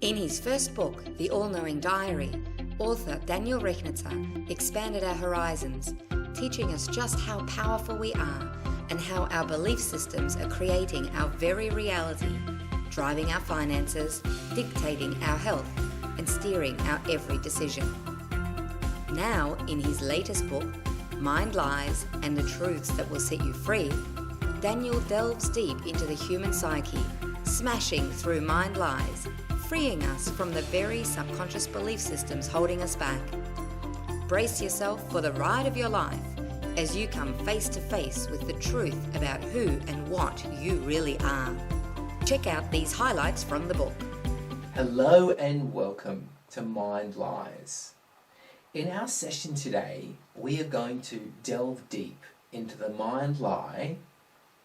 In his first book, The All-Knowing Diary, author Daniel Rechnitzer expanded our horizons, teaching us just how powerful we are and how our belief systems are creating our very reality, driving our finances, dictating our health, and steering our every decision. Now, in his latest book, Mind Lies and the Truths That Will Set You Free, Daniel delves deep into the human psyche, smashing through mind lies, freeing us from the very subconscious belief systems holding us back. Brace yourself for the ride of your life as you come face to face with the truth about who and what you really are. Check out these highlights from the book. Hello and welcome to Mind Lies. In our session today, we are going to delve deep into the mind lie,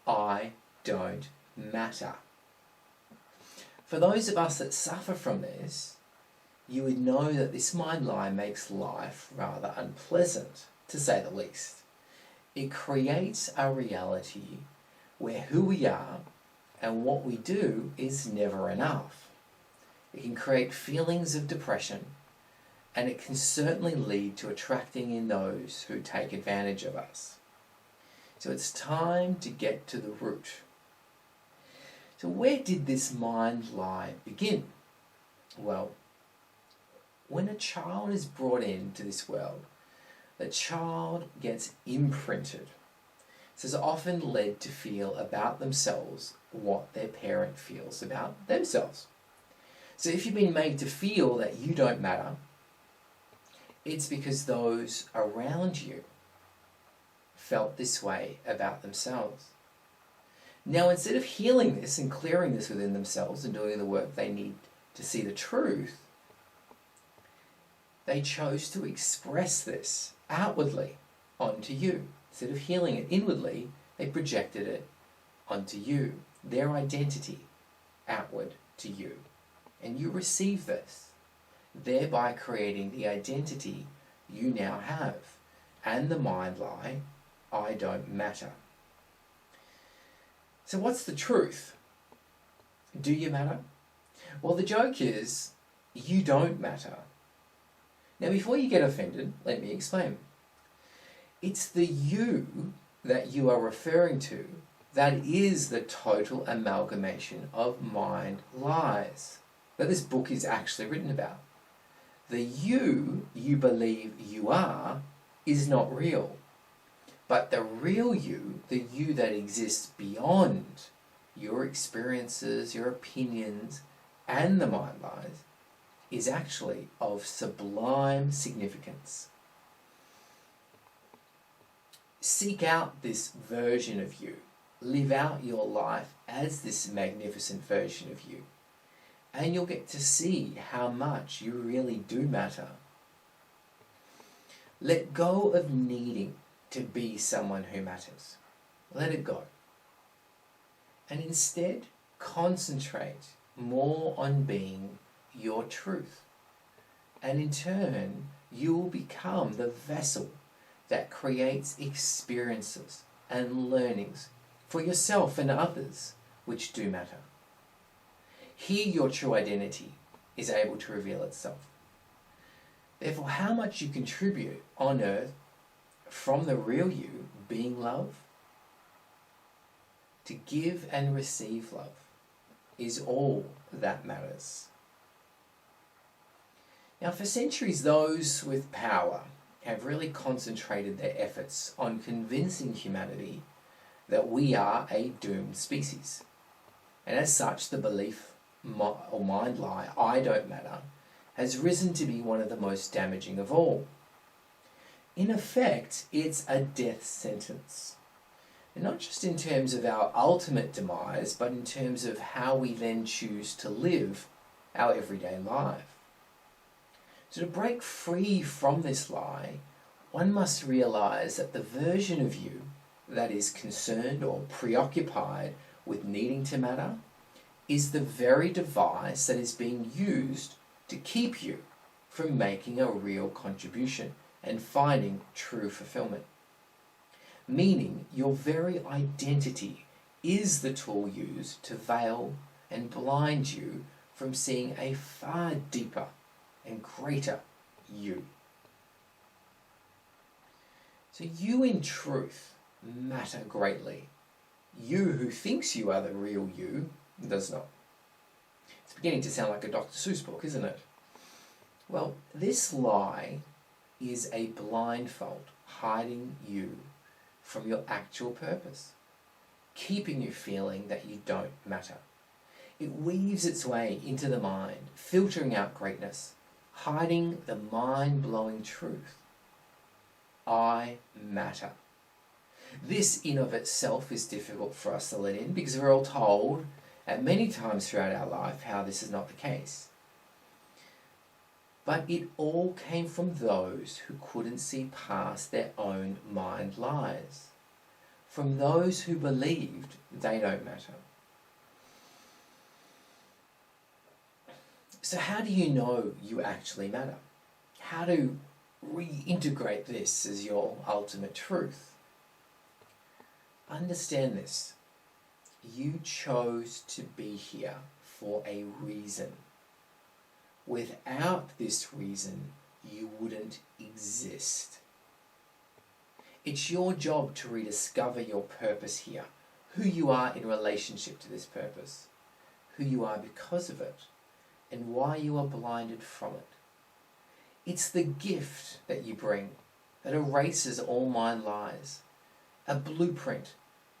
I don't matter. For those of us that suffer from this, you would know that this mind lie makes life rather unpleasant, to say the least. It creates a reality where who we are and what we do is never enough. It can create feelings of depression, and it can certainly lead to attracting in those who take advantage of us. So it's time to get to the root. So where did this mind lie begin? Well, when a child is brought into this world, the child gets imprinted. This is often led to feel about themselves what their parent feels about themselves. So if you've been made to feel that you don't matter, it's because those around you felt this way about themselves. Now, instead of healing this and clearing this within themselves and doing the work they need to see the truth, they chose to express this outwardly onto you. Instead of healing it inwardly, they projected it onto you, their identity outward to you. And you receive this, thereby creating the identity you now have and the mind lie, I don't matter. So what's the truth? Do you matter? Well, the joke is, you don't matter. Now, before you get offended, let me explain. It's the you that you are referring to that is the total amalgamation of mind lies that this book is actually written about. The you believe you are is not real. But the real you, the you that exists beyond your experiences, your opinions, and the mind lies, is actually of sublime significance. Seek out this version of you. Live out your life as this magnificent version of you. And you'll get to see how much you really do matter. Let go of needing to be someone who matters. Let it go. And instead, concentrate more on being your truth. And in turn, you will become the vessel that creates experiences and learnings for yourself and others which do matter. Here your true identity is able to reveal itself. Therefore, how much you contribute on earth from the real you, being love, to give and receive love, is all that matters. Now, for centuries, those with power have really concentrated their efforts on convincing humanity that we are a doomed species. And as such, the belief or mind lie, I don't matter, has risen to be one of the most damaging of all. In effect, it's a death sentence. And not just in terms of our ultimate demise, but in terms of how we then choose to live our everyday life. So to break free from this lie, one must realize that the version of you that is concerned or preoccupied with needing to matter is the very device that is being used to keep you from making a real contribution and finding true fulfillment. Meaning, your very identity is the tool used to veil and blind you from seeing a far deeper and greater you. So you in truth matter greatly. You who thinks you are the real you does not. It's beginning to sound like a Dr. Seuss book, isn't it? Well, this lie is a blindfold hiding you from your actual purpose, keeping you feeling that you don't matter. It weaves its way into the mind, filtering out greatness, hiding the mind-blowing truth. I matter. This in of itself is difficult for us to let in because we're all told at many times throughout our life how this is not the case. But it all came from those who couldn't see past their own mind lies, from those who believed they don't matter. So how do you know you actually matter? How to reintegrate this as your ultimate truth? Understand this. You chose to be here for a reason. Without this reason, you wouldn't exist. It's your job to rediscover your purpose here, who you are in relationship to this purpose, who you are because of it, and why you are blinded from it. It's the gift that you bring that erases all mind lies, a blueprint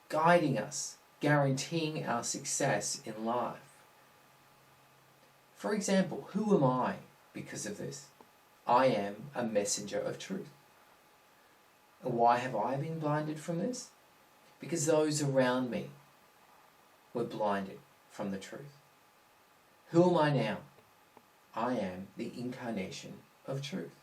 guiding us, guaranteeing our success in life. For example, who am I because of this? I am a messenger of truth. And why have I been blinded from this? Because those around me were blinded from the truth. Who am I now? I am the incarnation of truth.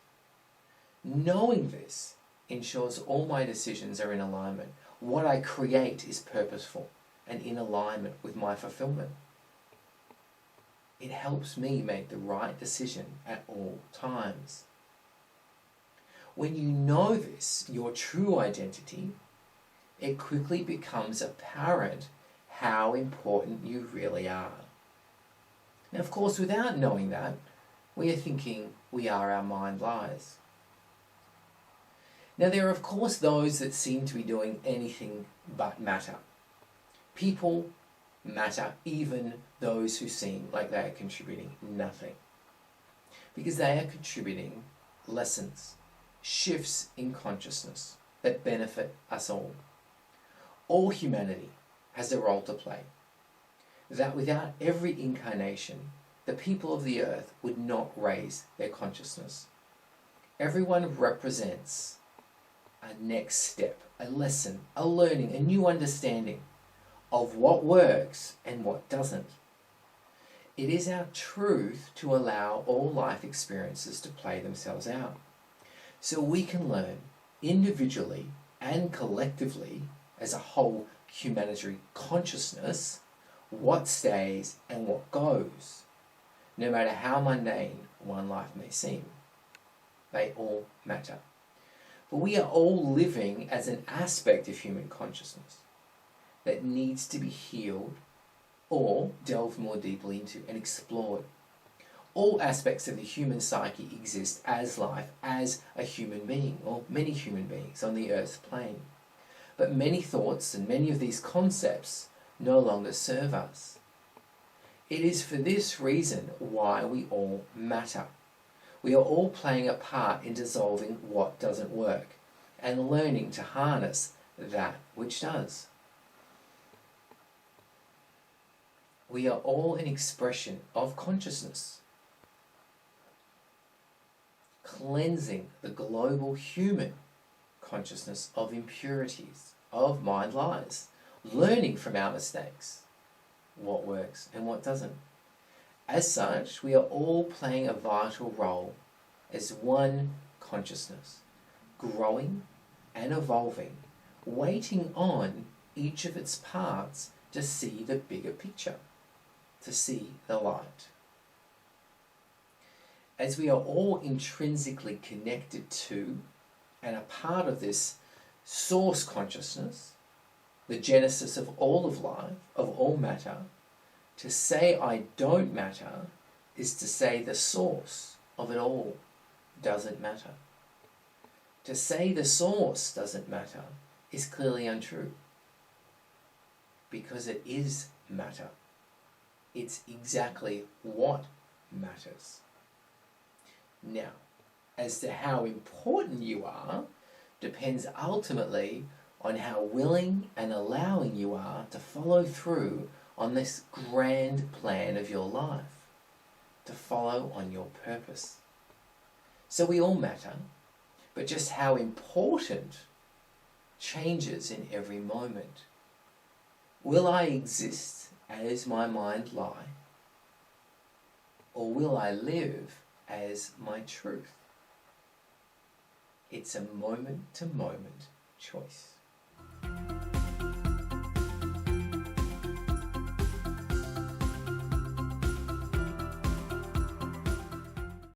Knowing this ensures all my decisions are in alignment. What I create is purposeful and in alignment with my fulfillment. It helps me make the right decision at all times. When you know this, your true identity, it quickly becomes apparent how important you really are. Now, of course, without knowing that, we are thinking we are our mind lies. Now, there are, of course, those that seem to be doing anything but matter. People matter, even those who seem like they are contributing nothing. Because they are contributing lessons, shifts in consciousness that benefit us all. All humanity has a role to play. That without every incarnation, the people of the earth would not raise their consciousness. Everyone represents a next step, a lesson, a learning, a new understanding of what works and what doesn't. It is our truth to allow all life experiences to play themselves out, so we can learn individually and collectively as a whole humanitarian consciousness what stays and what goes, no matter how mundane one life may seem. They all matter. But we are all living as an aspect of human consciousness that needs to be healed or delved more deeply into and explored. All aspects of the human psyche exist as life, as a human being, or many human beings on the earth's plane. But many thoughts and many of these concepts no longer serve us. It is for this reason why we all matter. We are all playing a part in dissolving what doesn't work and learning to harness that which does. We are all an expression of consciousness, cleansing the global human consciousness of impurities, of mind lies, learning from our mistakes, what works and what doesn't. As such, we are all playing a vital role as one consciousness, growing and evolving, waiting on each of its parts to see the bigger picture, to see the light. As we are all intrinsically connected to and a part of this source consciousness, the genesis of all of life, of all matter, To say I don't matter is to say the source of it all doesn't matter. To say the source doesn't matter is clearly untrue, because it is matter. It's exactly what matters. Now, as to how important you are depends ultimately on how willing and allowing you are to follow through on this grand plan of your life, to follow on your purpose. So we all matter, but just how important changes in every moment. Will I exist as my mind lie, or will I live as my truth? It's a moment-to-moment choice.